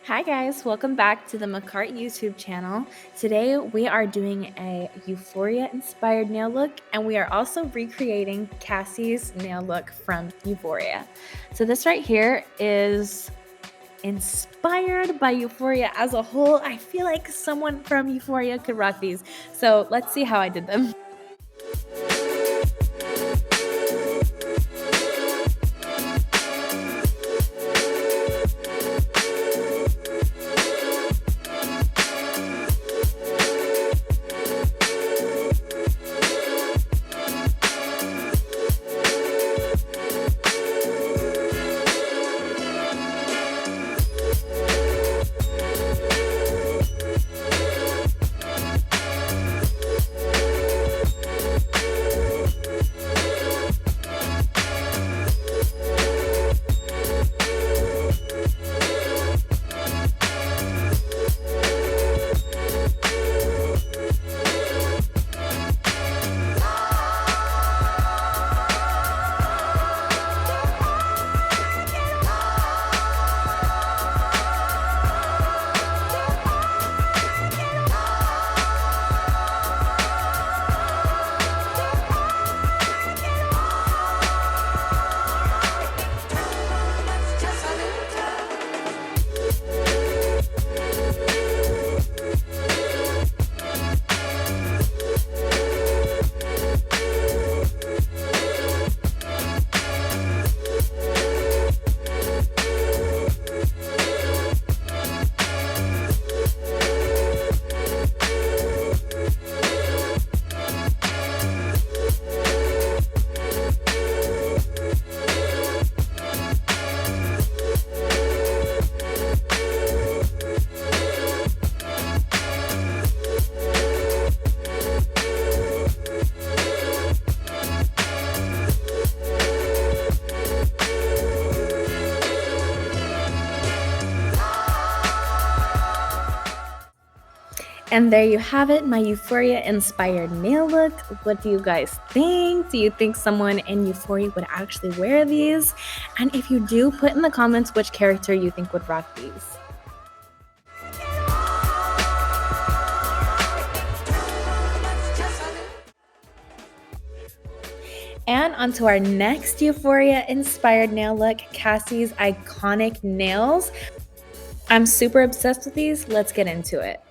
Hi guys, welcome back to the Makartt YouTube channel. Today we are doing a Euphoria inspired nail look, and we are also recreating Cassie's nail look from Euphoria. So this right here is inspired by Euphoria as a whole. I feel like someone from Euphoria could rock these. So let's see how I did them. And there you have it, my Euphoria inspired nail look. What do you guys think? Do you think someone in Euphoria would actually wear these? And if you do, put in the comments which character you think would rock these. And onto our next Euphoria inspired nail look, Cassie's iconic nails. I'm super obsessed with these. Let's get into it.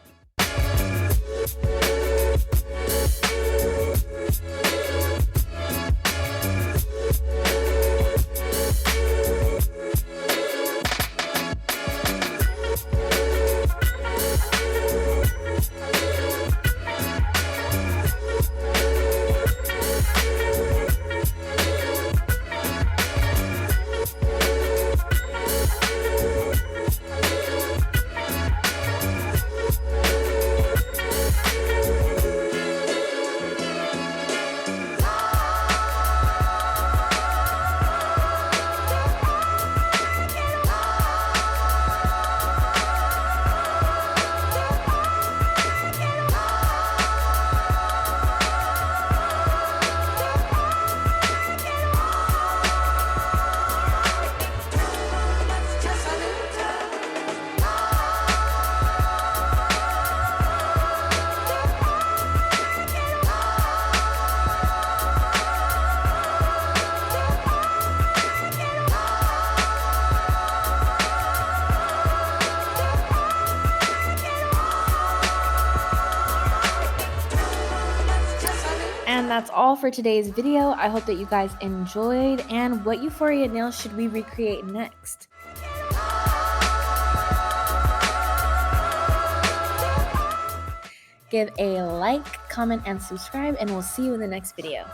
And that's all for today's video. I hope that you guys enjoyed. And what Euphoria nails should we recreate next? Give a like, comment, and subscribe, and we'll see you in the next video.